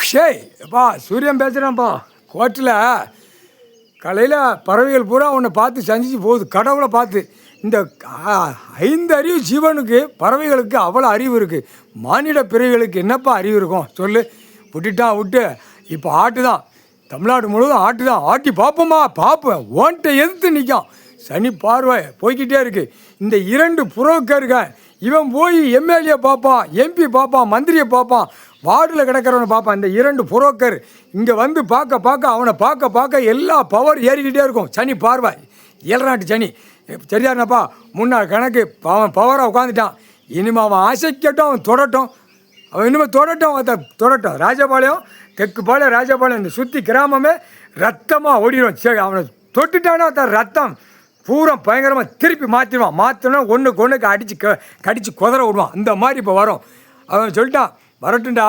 ஷேய் அப்பா சூரியன் பேசுகிறேன்ப்பா கோர்ட்டில் காலையில் பறவைகள் பூரா உன்னை பார்த்து சந்திச்சு போகுது கடவுளை பார்த்து. இந்த 5 அறிவு ஜீவனுக்கு பறவைகளுக்கு அவ்வளோ அறிவு இருக்குது. மானிட பிறவிகளுக்கு என்னப்பா அறிவு இருக்கும் சொல்லு. விட்டு இப்போ ஆட்டு தான், தமிழ்நாடு முழுவதும் ஆட்டு தான். ஆட்டி பார்ப்போமா பார்ப்பேன், ஓன்ட்டை எதிர்த்து நிற்கும். சனி பார்வை போய்கிட்டே இருக்குது. இந்த 2 புரோக்கருங்க, இவன் போய் எம்எல்ஏ பார்ப்பான், எம்பி பார்ப்பான், மந்திரியை பார்ப்பான், வார்டில் கிடக்கிறவனை பார்ப்பான். இந்த 2 புரோக்கர் இங்கே வந்து பார்க்க அவனை பார்க்க எல்லா பவர் ஏறிக்கிட்டே இருக்கும். சனி பார்வை 7 நாட்டு சனி சரியாருனாப்பா. முன்னாள் கணக்கு அவன் பவராக உட்காந்துட்டான். இனிமேல் அவன் ஆசைக்கட்டும், அவன் தொடட்டும். அவன் இனிமேல் தொடட்டும். ராஜபாளையம் தெற்குபாளையம் ராஜபாளையம் இந்த சுற்றி கிராமமே ரத்தமாக ஓடிடும். சரி, அவனை தொட்டுட்டானா ரத்தம் பூரா பயங்கரமாக திருப்பி மாற்றினா ஒன்றுக்கு கடிச்சு குதற விடுவான். அந்த மாதிரி இப்போ வரும். அவன் சொல்லிட்டான், வரட்டும்டா,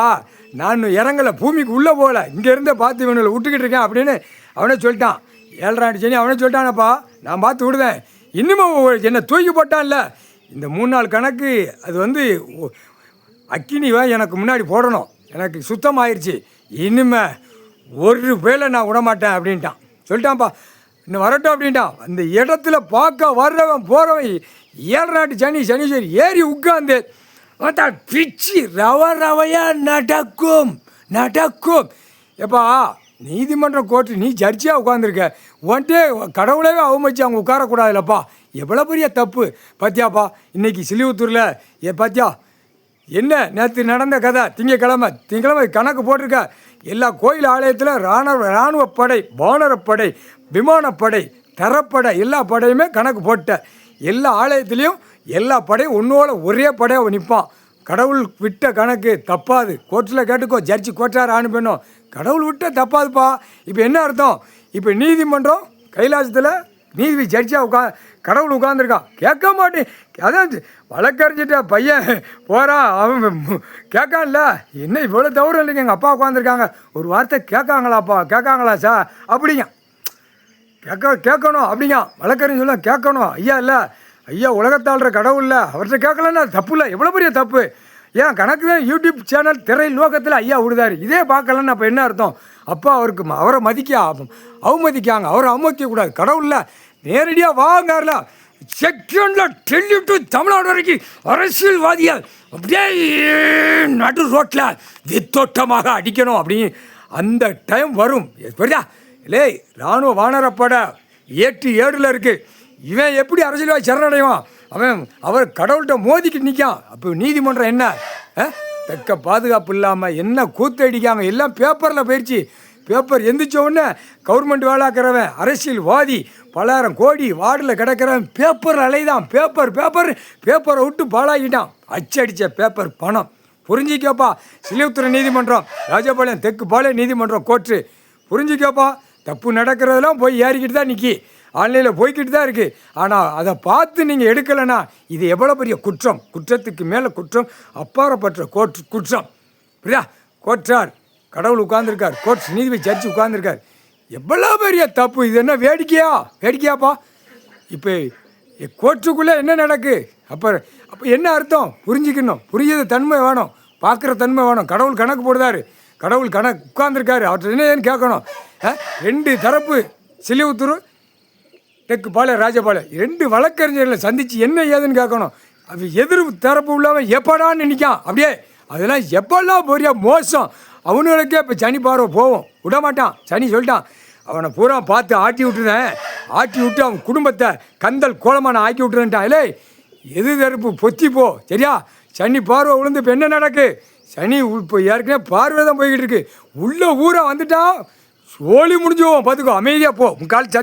நான் இறங்கலை, பூமிக்கு உள்ளே போகலை, இங்கேருந்தே பார்த்து இவனை விட்டுக்கிட்டு இருக்கேன் அப்படின்னு அவனே சொல்லிட்டான். 7 நாட்டு சனி அவனே சொல்லிட்டானப்பா, நான் பார்த்து விடுவேன். இன்னமும் என்னை தூக்கி போட்டான்ல, இந்த 3 நாள் கணக்கு அது வந்து அக்கினிவை எனக்கு முன்னாடி போடணும், எனக்கு சுத்தமாயிருச்சு, இனிமே ஒரு வேலை நான் விடமாட்டேன் அப்படின்ட்டான். சொல்லிட்டான்ப்பா, இன்னும் வரட்டும் அப்படின்ட்டான். அந்த இடத்துல பார்க்க வர்றவன் போகிறவன் 7 நாட்டு சனீஸ்வரி ஏறி உட்காந்து பிச்சு ரவையாக நடக்கும். எப்பா நீதிமன்றம் கோர்ட்டு நீ ஜட்ஜியாக உட்காந்துருக்க, ஒன்ட்டே கடவுளவே அவமதிச்சு அவங்க உட்காரக்கூடாதுல்லப்பா. எவ்வளோ பெரிய தப்பு பார்த்தியாப்பா. இன்றைக்கி சிலிவுத்தூரில் பார்த்தியா என்ன நேற்று நடந்த கதை. திங்கக்கிழமை கணக்கு போட்டிருக்க. எல்லா கோயில் ஆலயத்தில் இராணுவப்படை, வானரப்படை, விமானப்படை, தரப்படை எல்லா படையுமே கணக்கு போட்ட. எல்லா ஆலயத்துலேயும் எல்லா படையும் ஒன்றோட ஒரே படையாக நிற்பான். கடவுள் விட்ட கணக்கு தப்பாது. கோர்ட்டில் கேட்டுக்கோ, ஜட்ஜி கோர்ட்டார் அனுப்பணும். கடவுள் விட்ட தப்பாதுப்பா. இப்போ என்ன அர்த்தம்? இப்போ நீதிமன்றம் கைலாசத்தில் நீதி ஜட்ஜியாக கடவுள் உட்காந்துருக்கான். கேட்க மாட்டேன். அதான் வழக்கறிஞ்சிட்ட பையன் போகிறான், அவன் கேட்கான்ல, என்ன இவ்வளோ தவறு இல்லைங்க, எங்கள் அப்பா உட்காந்துருக்காங்க, ஒரு வார்த்தை கேட்காங்களா சார் அப்படிங்க. கேட்கணும் அப்படிங்க. வழக்கறிஞர் சொல்ல கேட்கணும். ஐயா இல்லை, ஐயா உலகத்தாள்ற கடவுள் இல்லை, அவர்கிட்ட கேட்கலன்னா தப்பு இல்லை. எவ்வளோ பெரிய தப்பு. ஏன் கணக்கு தான் யூடியூப் சேனல் திரை லோகத்தில் ஐயா விடுதாரு. இதே பார்க்கலன்னு அப்போ என்ன அர்த்தம்? அப்போ அவரை அவமதிக்காங்க, அவரை அவமதிக்கக்கூடாது. கடவுளில் நேரடியாக வாங்கார்ல, செகண்டில் டெல்லிட்டு தமிழ்நாடு வரைக்கும் அரசியல்வாதிகள் அப்படியே நடு ரோட்டில் வித்தோட்டமாக அடிக்கணும் அப்படின்னு அந்த டைம் வரும். புரியுதா? இல்லை, இராணுவ வானரப்படை 7 இருக்குது. இவன் எப்படி அரசியல்வாதி சரணடைவான்? அவர் கடவுள்கிட்ட மோதிக்கிட்டு நிற்கான். அப்போ நீதிமன்றம் என்ன தக்க பாதுகாப்பு இல்லாமல் என்ன கூத்தடிக்காங்க. எல்லாம் பேப்பரில் போயிடுச்சு. பேப்பர் எந்திரிச்ச உடனே கவர்மெண்ட் வேலாக்கிறவன் அரசியல்வாதி 10,000 கோடி வார்டில் கிடக்கிறவன் பேப்பர் அலைதான். பேப்பரை விட்டு பாழாகிட்டான். அச்சடித்த பேப்பர் பணம். புரிஞ்சிக்கப்பா. சிலிவுத்துறை நீதிமன்றம், ராஜபாளையம் தெற்குபாளையம் நீதிமன்றம் கோர்ட்டு, புரிஞ்சிக்கப்பா. தப்பு நடக்கிறதெல்லாம் போய் ஏறிக்கிட்டு தான் நிற்கி, ஆன்லைனில் போய்கிட்டு தான் இருக்குது. ஆனால் அதை பார்த்து நீங்கள் எடுக்கலைன்னா இது எவ்வளோ பெரிய குற்றம், குற்றத்துக்கு மேலே குற்றம், அப்பாற்பட்ட குற்றம். புரியா? கோர்ட்டார் கடவுள் உட்கார்ந்துருக்கார், கோர்ட் நீதிபதி ஜட்ஜி உட்கார்ந்துருக்கார். எவ்வளோ பெரிய தப்பு. இது என்ன வேடிக்கையாப்பா. இப்போ கோர்ட்டுக்குள்ளே என்ன நடக்கு? அப்போ என்ன அர்த்தம்? புரிஞ்சிக்கணும். புரியாத தன்மை வேணும், பார்க்குற தன்மை வேணும். கடவுள் கணக்கு போடுதாரு, கடவுள் உட்கார்ந்துருக்காரு, அவர்கிட்ட என்னன்னு கேட்கணும். 2 தரப்பு, சிலிவுத்தூர் தெற்குபாளையம் ராஜபாளையம் 2 வழக்கறிஞர்களை சந்தித்து என்ன ஏதுன்னு கேட்கணும். அது எதிர் தரப்பு உள்ளவன் எப்படான்னு நினைக்கான். அப்படியே அதெல்லாம் எப்பெல்லாம் பெரிய மோசம். அவனுங்களுக்கே இப்போ சனி பார்வை போவோம், விடமாட்டான். சனி சொல்லிட்டான், அவனை பூரா பார்த்து ஆட்டி விட்டு அவன் குடும்பத்தை கந்தல் கோலமான ஆக்கி விட்டுறேன்ட்டான். இல்லை, எதிர் தரப்பு பொத்தி போ, சரியா? சனி பார்வை விழுந்து இப்போ என்ன நடக்கு? சனி இப்போ ஏற்கனவே பார்வை தான் போய்கிட்டு இருக்கு. உள்ள ஊரை வந்துட்டான், சோழி முடிஞ்சுவோம். பார்த்துக்கோ, அமைதியாக போ. 3/4